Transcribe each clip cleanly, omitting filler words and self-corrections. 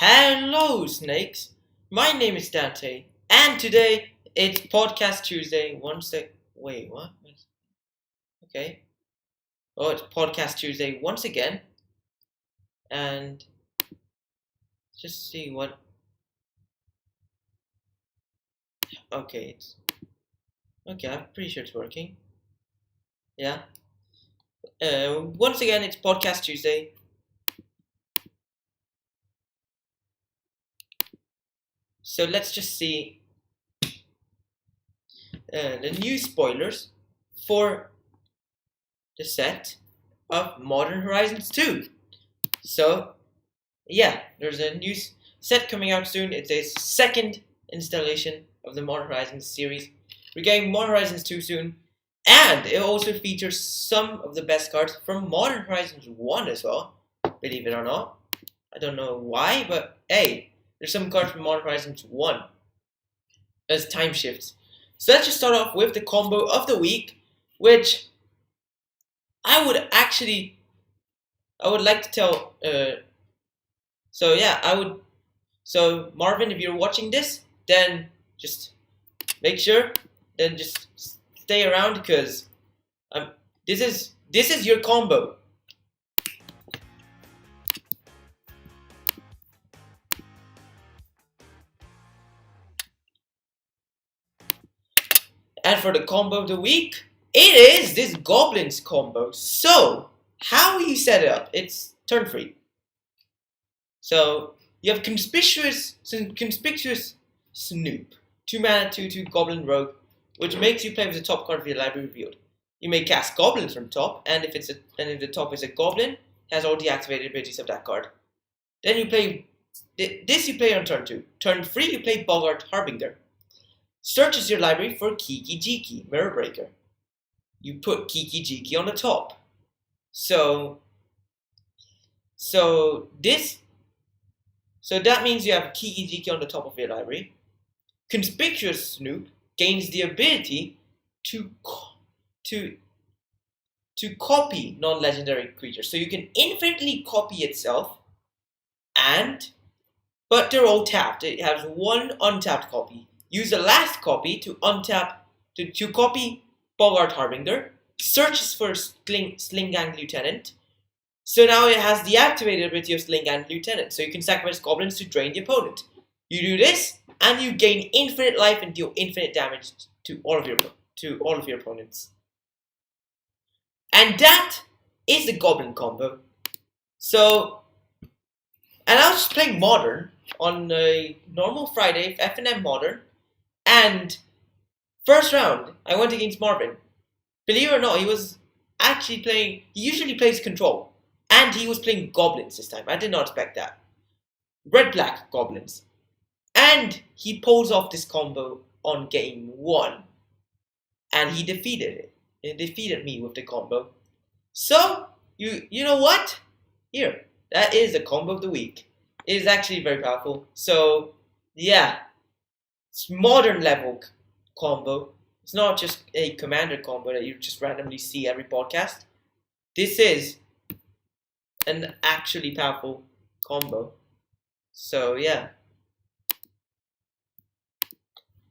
Hello, snakes. My name is Dante, and today it's Podcast Tuesday. Wait, what? Okay. Oh, it's Podcast Tuesday once again, and just see what. Okay, it's okay. I'm pretty sure it's working. Yeah. Once again, it's Podcast Tuesday. So let's just see the new spoilers for the set of Modern Horizons 2. So, yeah, there's a new set coming out soon. It's a second installation of the Modern Horizons series. We're getting Modern Horizons 2 soon, and it also features some of the best cards from Modern Horizons 1 as well, believe it or not. I don't know why, but hey, there's some cards from Modern Horizons 1 as time shifts. So let's just start off with the combo of the week, which I would like to tell. So Marvin, if you're watching this, then just make sure, then just stay around because this is your combo. And for the combo of the week, it is this Goblins combo. So, how you set it up? It's turn free. So, you have Conspicuous Snoop. 2 mana, 2/2 Goblin Rogue, which makes you play with the top card of your library revealed. You may cast Goblins from top, and if the top is a Goblin, it has all the activated abilities of that card. Then you play this. You play on turn 2. Turn 3, you play Bogart Harbinger. Searches your library for Kiki Jiki, Mirror Breaker. You put Kiki Jiki on the top. So that means you have Kiki Jiki on the top of your library. Conspicuous Snoop gains the ability to copy non-legendary creatures. So you can infinitely copy itself, but they're all tapped. It has one untapped copy. Use the last copy to untap to copy Bogart Harbinger. Searches for Sling Gang Lieutenant. So now it has the activated ability of Sling Gang Lieutenant. So you can sacrifice goblins to drain the opponent. You do this, and you gain infinite life and deal infinite damage to all of your opponents. And that is the Goblin combo. So, and I was just playing Modern on a normal Friday, FNM Modern. And first round, I went against Marvin. Believe it or not, he was actually playing. He usually plays Control, and he was playing Goblins this time. I did not expect that. Red-black Goblins, and he pulls off this combo on game 1, and he defeated it. He defeated me with the combo. So you know what? Here, that is the combo of the week. It is actually very powerful. So yeah. It's modern level combo. It's not just a commander combo that you just randomly see every podcast. This is an actually powerful combo. So yeah.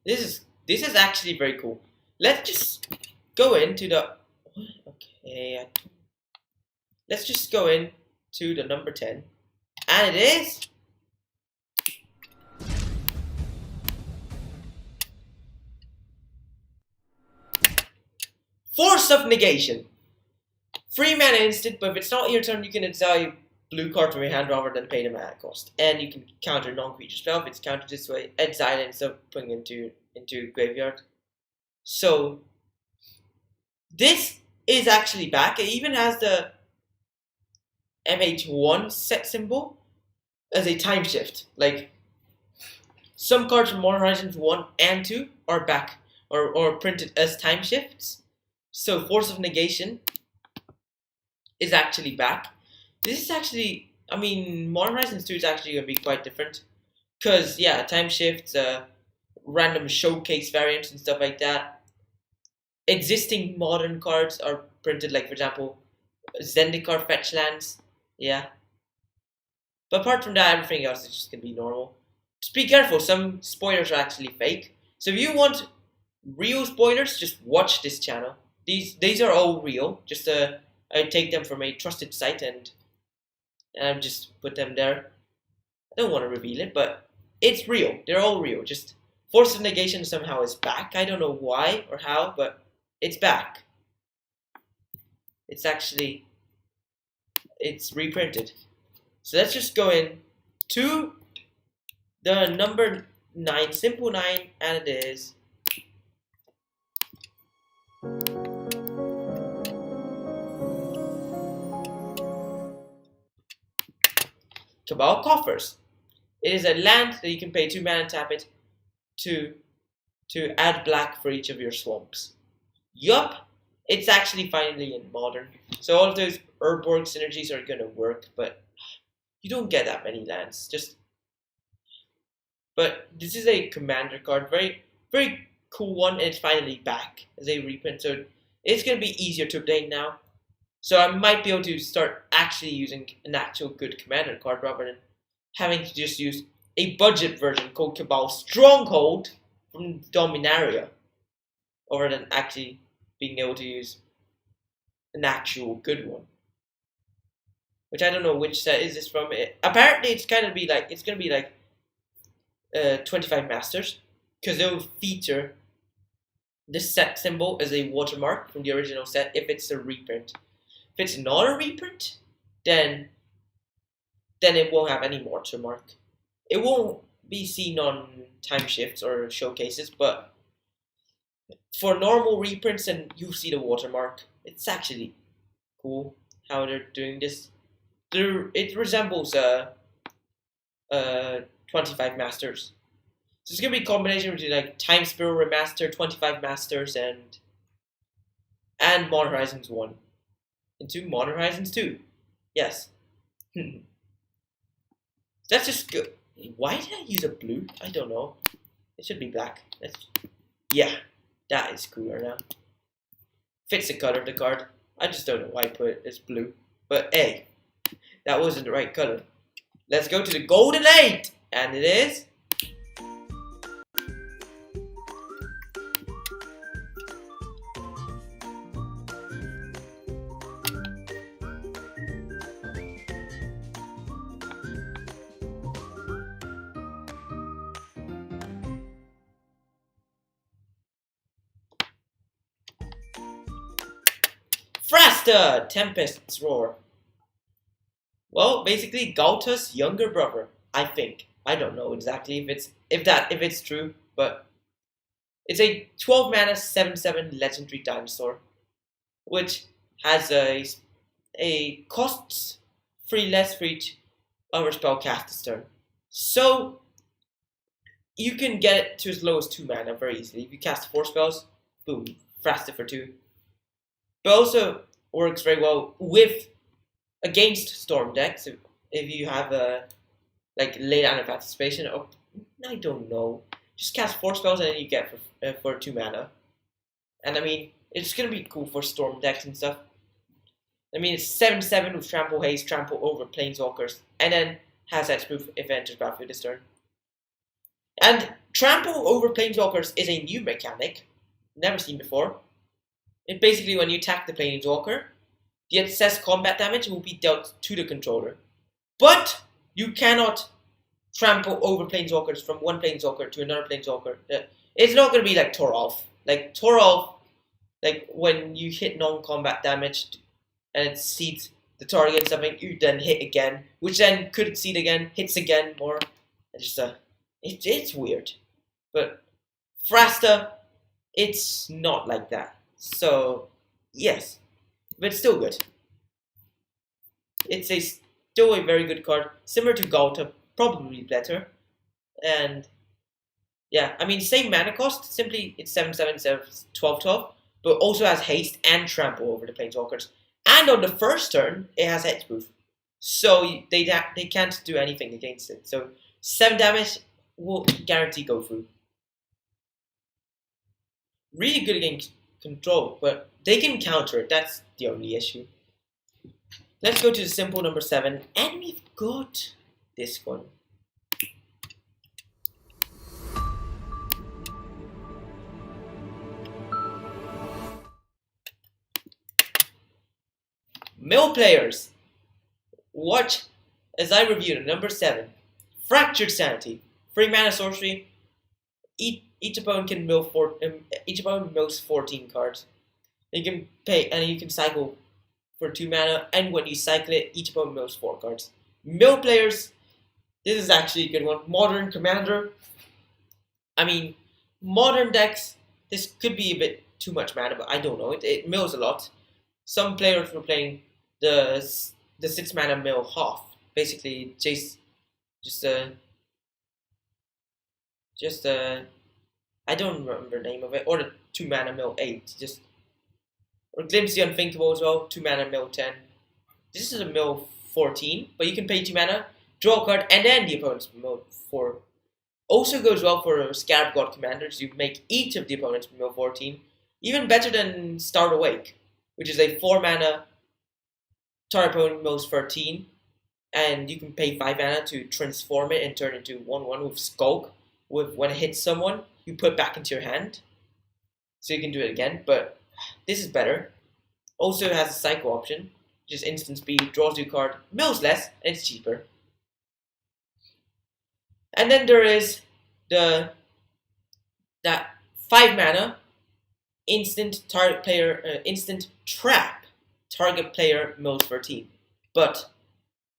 This is actually very cool. Let's just go into the let's just go into the number 10. And it is Force of Negation. 3 mana instant, but if it's not your turn, you can exile blue card from your hand rather than pay the mana cost. And you can counter non-creature spell. If it's countered this way, exile it instead of putting it into graveyard. So this is actually back. It even has the MH2 set symbol as a time shift. Like some cards from Modern Horizons 1 and 2 are back or printed as time shifts. So Force of Negation is actually back. This is actually, Modern Horizons 2 is actually going to be quite different. Because, yeah, time shifts, random showcase variants and stuff like that. Existing modern cards are printed, like, for example, Zendikar Fetch Lands. Yeah. But apart from that, everything else is just gonna be normal. Just be careful, some spoilers are actually fake. So if you want real spoilers, just watch this channel. These are all real. Just I take them from a trusted site and I just put them there. I don't want to reveal it, but it's real. They're all real. Just Force of Negation somehow is back. I don't know why or how, but it's back. It's reprinted. So let's just go in to the number 9, simple 9, and it is Cabal Coffers. It is a land that you can pay 2 mana and tap it to add black for each of your swamps. Yup, it's actually finally in Modern. So all of those Urborg synergies are gonna work, but you don't get that many lands. But this is a commander card, very very cool one, and it's finally back as a reprint. So it's gonna be easier to obtain now. So I might be able to start actually using an actual good commander card rather than having to just use a budget version called Cabal Stronghold from Dominaria, rather than actually being able to use an actual good one. Which I don't know which set is this from. Apparently it's gonna be like 25 Masters, because they'll feature this set symbol as a watermark from the original set if it's a reprint. If it's not a reprint, then it won't have any watermark. It won't be seen on time shifts or showcases, but for normal reprints, and you see the watermark. It's actually cool how they're doing this. It resembles 25 Masters. So it's gonna be a combination between like Time Spiral Remaster, 25 Masters, and Modern Horizons 1. Into Modern Horizons 2. Yes. That's just good. Why did I use a blue? I don't know. It should be black. Yeah, that is cooler now. Fits the color of the card. I just don't know why I put it as blue. But hey, that wasn't the right color. Let's go to the Golden 8! And it is Frasta! Tempest's Roar. Well, basically Gauta's younger brother, I think. I don't know exactly if it's true, but it's a 12 mana 7/7 legendary dinosaur, which has a costs less for each other spell cast this turn. So you can get it to as low as 2 mana very easily. If you cast 4 spells, boom, Frasta for 2. But also works very well against storm decks if you have like late out anticipation. Or I don't know, just cast 4 spells and then you get for 2 mana. And I mean, it's gonna be cool for storm decks and stuff. I mean, it's 7/7 with Trample Haste, Trample over Planeswalkers, and then has hexproof if it enters battlefield this turn. And Trample over Planeswalkers is a new mechanic, never seen before. It's basically when you attack the Planeswalker, the excess combat damage will be dealt to the controller. But you cannot trample over Planeswalkers from one Planeswalker to another Planeswalker. It's not going to be like Toralf. Like Toralf, like when you hit non-combat damage and it seeds the target and something, you then hit again, which then could seed again, hits again more. It's just it's weird. But Frasta, it's not like that. So, yes, but it's still good. It's still a very good card, similar to Gauta, probably better. And yeah, I mean, same mana cost, simply it's 7/7 instead of 12/12, but also has haste and trample over the Planeswalkers. And on the first turn, it has hexproof, so they can't do anything against it. So 7 damage will guarantee go through. Really good against control, but they can counter it. That's the only issue. Let's go to the simple number 7, and we've got this one. Mill players, watch as I review number 7, Fractured Sanity. 3 mana sorcery. Each opponent can mill each opponent mills 14 cards. You can pay and you can cycle for 2 mana, and when you cycle it, each opponent mills 4 cards. Mill players, this is actually a good one. Modern Commander. I mean, modern decks, this could be a bit too much mana, but I don't know. It mills a lot. Some players were playing the 6 mana mill half. Basically, I don't remember the name of it, or the 2 mana mill 8. Or Glimpse the Unthinkable as well, 2 mana mill 10. This is a mill 14, but you can pay 2 mana, draw a card, and then the opponent's mill 4. Also goes well for Scarab God Commanders. You make each of the opponents mill 14. Even better than Start Awake, which is a 4 mana, target opponent mills 13, and you can pay 5 mana to transform it and turn it into 1/1 with Skulk. When it hits someone, you put it back into your hand. So you can do it again, but this is better. Also has a cycle option, just instant speed, draws 2 card, mills less, and it's cheaper. And then there is that 5 mana instant trap. Target player mills 13, but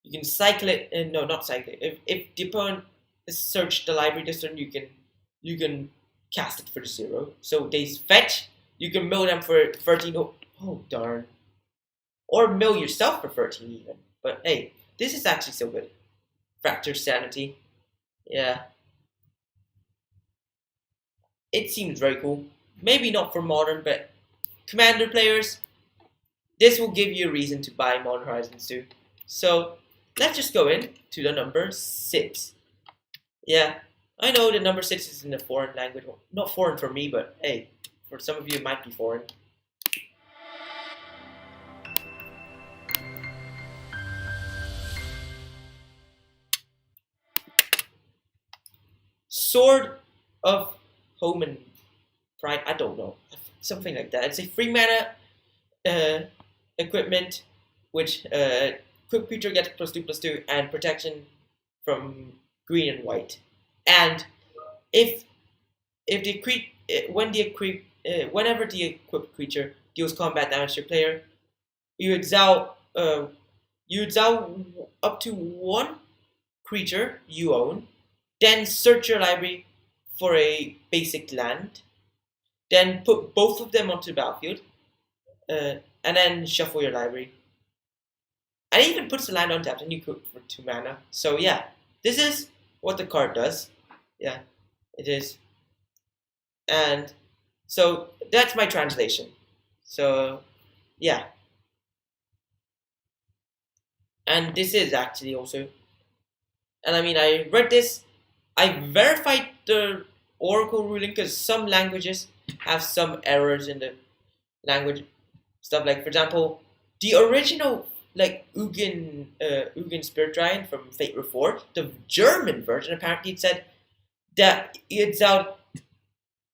you can cycle it. No, not cycle it. If the opponent has searched the library this turn, you can cast it for 0. So they fetch. You can mill them for 13. Oh darn! Or mill yourself for 13 even. But hey, this is actually so good. Fracture Sanity. Yeah. It seems very cool. Maybe not for modern, but Commander players, this will give you a reason to buy Modern Horizons 2. So let's just go in to the number 6. Yeah, I know the number 6 is in a foreign language. Well, not foreign for me, but hey, for some of you it might be foreign. Sword of Home and Pride, I don't know. Something like that. It's a 3 mana equipment, which quick creature gets +2/+2 and protection from green and white. And whenever the equipped creature deals combat damage to your player, you exile up to 1 creature you own, then search your library for a basic land, then put both of them onto the battlefield, and then shuffle your library. And it even puts the land on tap and you cook for 2 mana. So yeah, this is what the card does. Yeah, it is. And so that's my translation. So yeah. And this is actually also, and I mean, I read this, I verified the Oracle ruling because some languages have some errors in the language stuff. Like, for example, the original, like, Ugin Spirit Giant from Fate Reforged, the German version, apparently it said that it's out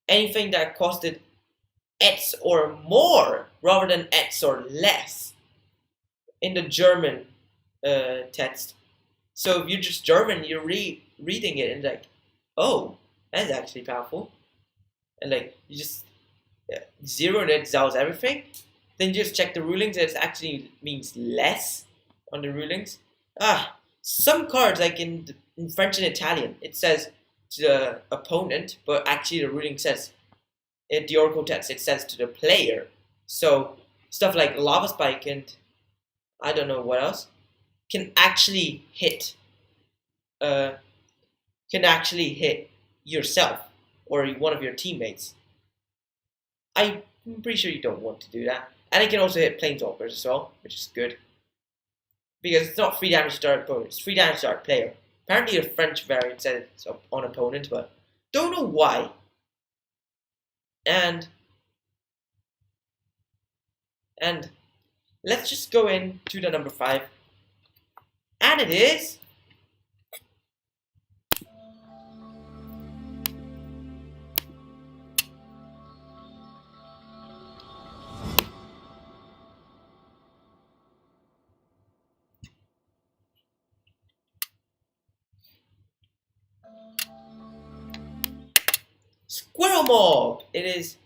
anything that costed X or more rather than X or less in the German text. So if you're just German, you're reading it and like, oh, that's actually powerful. And like, you just zero and exiles everything. Then you just check the rulings and it actually means less on the rulings. Some cards, like in French and Italian, it says to the opponent, but actually the ruling says, in the Oracle text, it says to the player. So stuff like Lava Spike and I don't know what else can actually hit yourself or one of your teammates. I'm pretty sure you don't want to do that. And it can also hit Planeswalkers as well, which is good. Because it's not 3 damage to our opponent, it's 3 damage to our player. Apparently the French variant said it's on opponent, but don't know why. And let's just go into the number 5. And it is Squirrel Mall. It is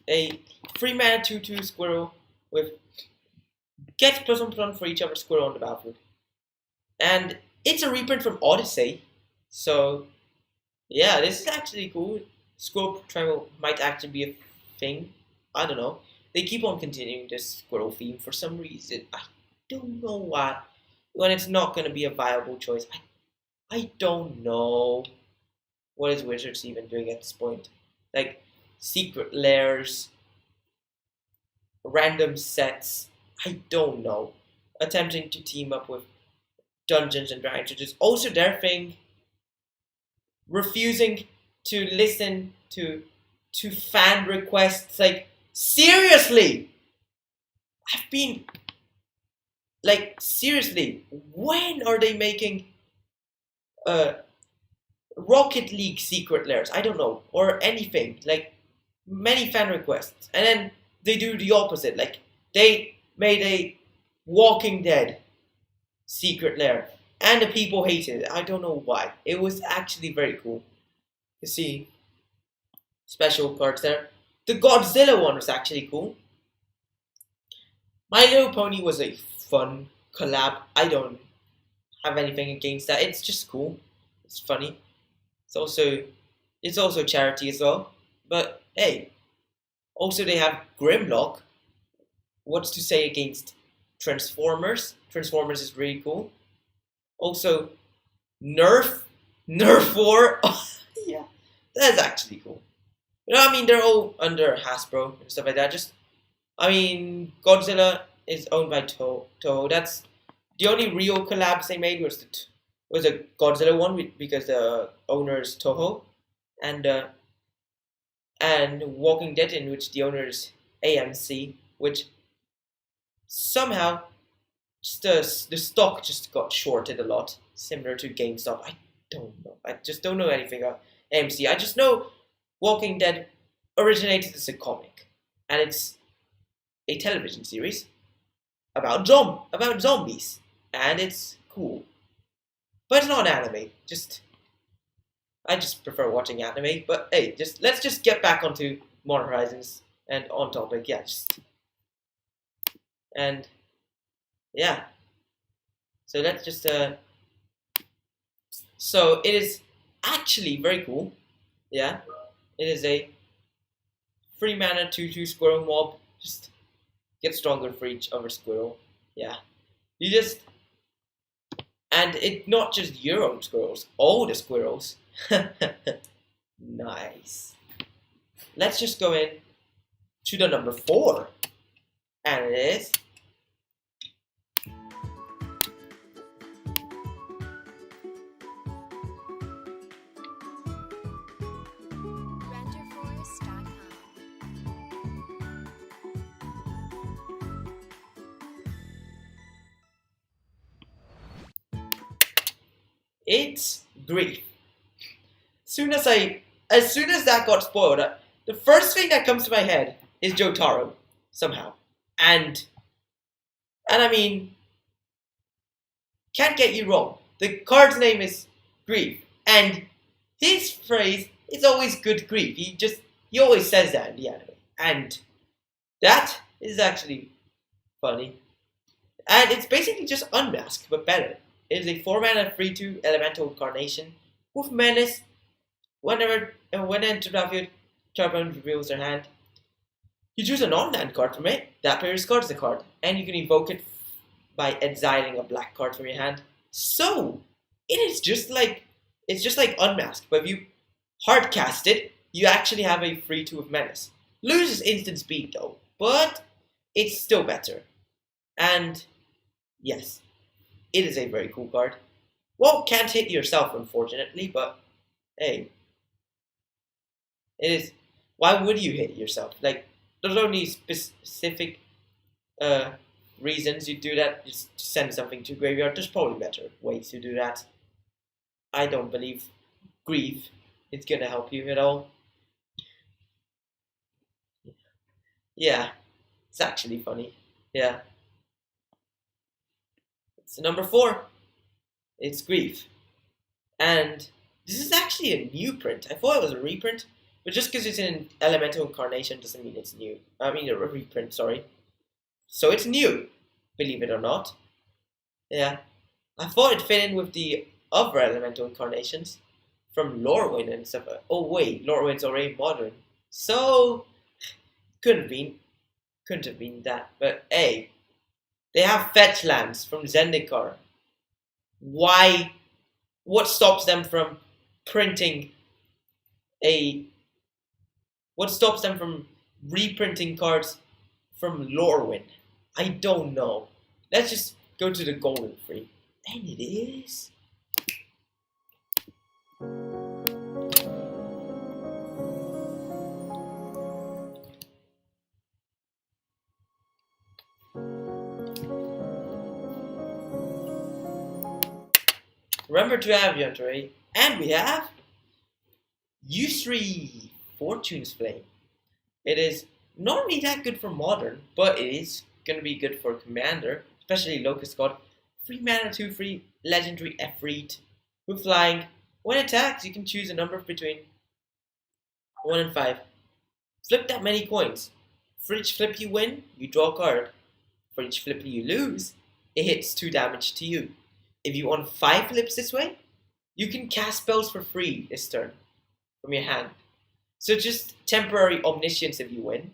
a 3-mana 2/2 squirrel with gets +1/+1 for each other squirrel on the battlefield. And it's a reprint from Odyssey. So yeah, this is actually cool. Squirrel Triangle might actually be a thing. I don't know. They keep on continuing this squirrel theme for some reason. I don't know why. When it's not going to be a viable choice. I don't know. What is Wizards even doing at this point? Like, secret lairs, random sets. I don't know. Attempting to team up with Dungeons and Dragons, which is also their thing. Refusing to listen to fan requests. Like, seriously! I've been like, seriously, when are they making Rocket League secret lairs? I don't know, or anything. Like, many fan requests, and then they do the opposite. Like, they made a Walking Dead secret lair, and the people hated it. I don't know why. It was actually very cool. You see special cards there. The Godzilla one was actually cool. My Little Pony was a fun collab. I don't have anything against that. It's just cool. It's funny. It's also charity as well. But hey, also they have Grimlock. What's to say against Transformers? Transformers is really cool. Also, Nerf War. Yeah, that's actually cool. You know, I mean, they're all under Hasbro and stuff like that. Godzilla is owned by Toho. That's the only real collabs they made was a Godzilla one because the owner is Toho, and Walking Dead, in which the owner is AMC, which somehow just the stock just got shorted a lot, similar to GameStop. I don't know. I just don't know anything about AMC. I just know Walking Dead originated as a comic, and it's a television series about zombies, and it's cool. But it's not anime. I just prefer watching anime. But hey, let's just get back onto Modern Horizons and on topic. Yeah, and yeah. So let's just So it is actually very cool. Yeah, it is a 3-mana 2/2 squirrel mob. Just get stronger for each other squirrel. Yeah, and it's not just your own squirrels, all the squirrels. Nice. Let's just go in to the number 4, and it is it's Grief. As soon as that got spoiled, the first thing that comes to my head is Jotaro, somehow. And I mean, can't get you wrong. The card's name is Grief, and his phrase is always good grief. He always says that in the anime, and that is actually funny. And it's basically just Unmask, but better. It is a 4-mana 3/2 elemental incarnation with menace. When into the battlefield, target opponent reveals their hand. You choose a non-land card from it. That player discards the card, and you can evoke it by exiling a black card from your hand. So it's just like Unmask, but if you hard cast it, you actually have a 3/2 of menace. Loses instant speed though, but it's still better. And yes, it is a very cool card. Well, can't hit yourself unfortunately, but hey, it is. Why would you hit yourself? Like, there's only specific reasons you do that. Just send something to graveyard. There's probably better ways to do that. I don't believe Grief is gonna help you at all. Yeah, it's actually funny. Yeah, it's number 4. It's Grief, and this is actually a new print. I thought it was a reprint, But just because it's in Elemental Incarnation doesn't mean it's new. I mean, a reprint, sorry. So it's new, believe it or not. Yeah. I thought it fit in with the other Elemental Incarnations from Lorwyn and stuff. Oh wait, Lorwyn's already modern. So, couldn't have been that. But hey, they have fetch lands from Zendikar. Why? What stops them from printing a? What stops them from reprinting cards from Lorwyn? I don't know. Let's just go to the golden free. And it is. Remember to have your entry. And we have U3 Fortune's Flame. It is not really that good for modern, but it is going to be good for commander, especially Locust God. 3 mana, 2/3, legendary Efreet with flying. When it attacks, you can choose a number between 1 and 5. Flip that many coins. For each flip you win, you draw a card. For each flip you lose, it hits 2 damage to you. If you want 5 flips this way, you can cast spells for free this turn from your hand. So just temporary omniscience if you win.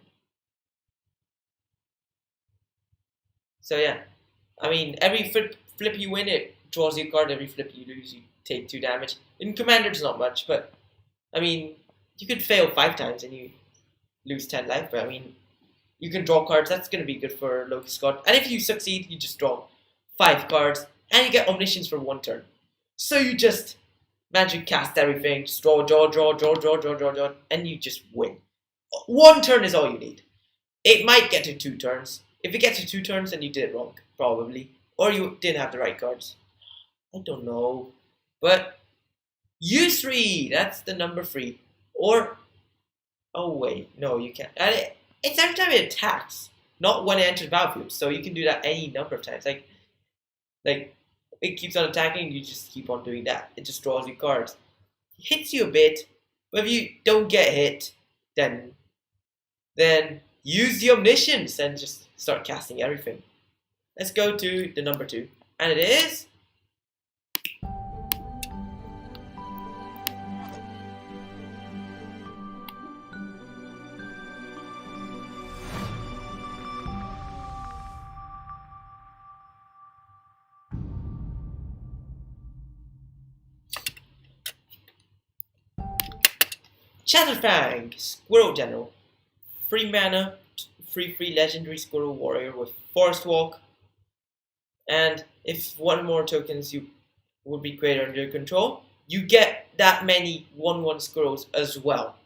So yeah, I mean, every flip you win, it draws you a card. Every flip you lose, you take 2 damage. In Commander, it's not much, but I mean, you could fail 5 times and you lose 10 life. But I mean, you can draw cards. That's going to be good for Locust God. And if you succeed, you just draw 5 cards and you get omniscience for 1 turn. So you just magic cast everything, just draw, and you just win. 1 turn is all you need. It might get to 2 turns. If it gets to 2 turns, then you did it wrong, probably. Or you didn't have the right cards. I don't know. But U3, that's the number 3. Or, oh wait, no, you can't. It's every time it attacks, not when it enters the battlefield. So you can do that any number of times. Like it keeps on attacking, you just keep on doing that. It just draws you cards. It hits you a bit, but if you don't get hit, then use the omniscience and just start casting everything. Let's go to the number 2. And it is Chatterfang, Squirrel General. 3 mana, 3/3 legendary Squirrel Warrior with Forest Walk. And if 1 more tokens you would be created under your control, you get that many 1/1 squirrels as well.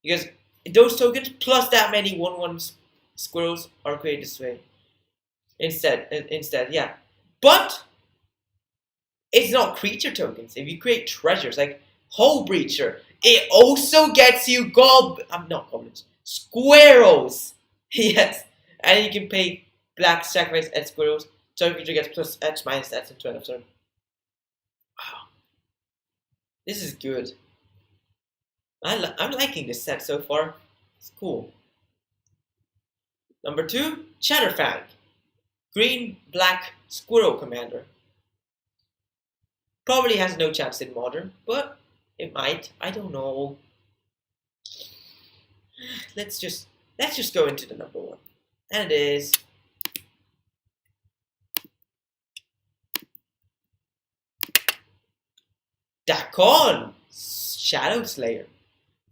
Because those tokens plus that many 1/1 squirrels are created this way. Instead, yeah. But it's not creature tokens. If you create treasures like Hole Breacher, it also gets you not goblins, squirrels. Yes, and you can pay black sacrifice and squirrels. So creature gets plus X minus X into an turn. Wow, this is good. I'm liking this set so far. It's cool. Number 2, Chatterfang, green black squirrel commander. Probably has no chance in modern, but it might. I don't know. Let's just go into the number 1, and it is Dakon, Shadow Slayer.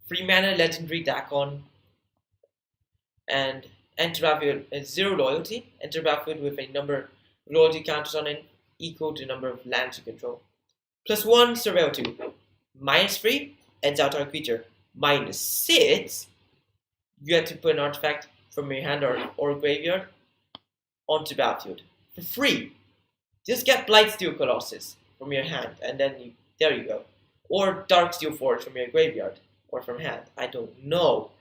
3 mana legendary Dakon, and enter battlefield 0 loyalty. Enter battlefield with a number of loyalty counters on it equal to the number of lands you control. +1 surveil 2. -3 ends out our creature. -6 you have to put an artifact from your hand or graveyard onto battlefield. For free, just get Blightsteel Colossus from your hand, and then there you go. Or Darksteel Forge from your graveyard or from hand. I don't know.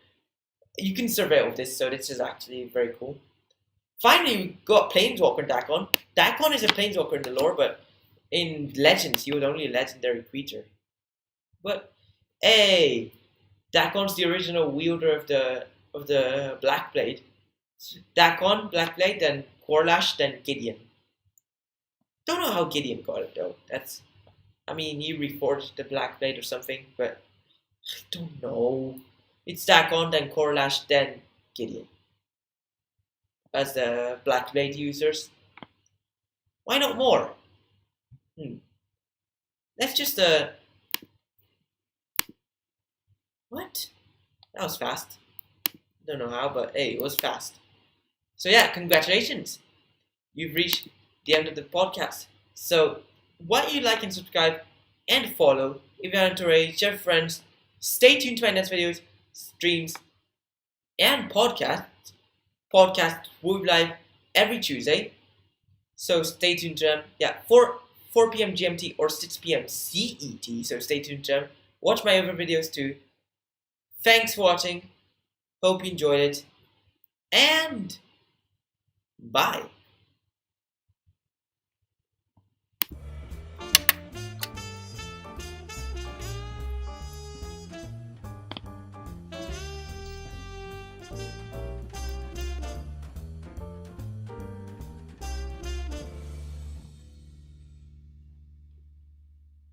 You can surveil with this, so this is actually very cool. Finally, we got Planeswalker Dakon. Dakon is a Planeswalker in the lore, but in Legends, he was only a legendary creature. But hey, Dakon's the original wielder of the Black Blade. Dakon, Black Blade, then Korlash, then Gideon. Don't know how Gideon got it though. He reforged the Black Blade or something, but I don't know. It's Dakon, then Korlash, then Gideon as the Black Blade users. Why not more? Let's just what? That was fast. Don't know how, but hey, it was fast. So yeah, congratulations. You've reached the end of the podcast. So why don't you like and subscribe and follow if you want to rate, share with friends. Stay tuned to my next videos, streams, and podcasts. Podcasts will be live every Tuesday. So stay tuned to them. Yeah, 4 p.m. GMT or 6 p.m. CET. So stay tuned to them. Watch my other videos too. Thanks for watching. Hope you enjoyed it. And bye.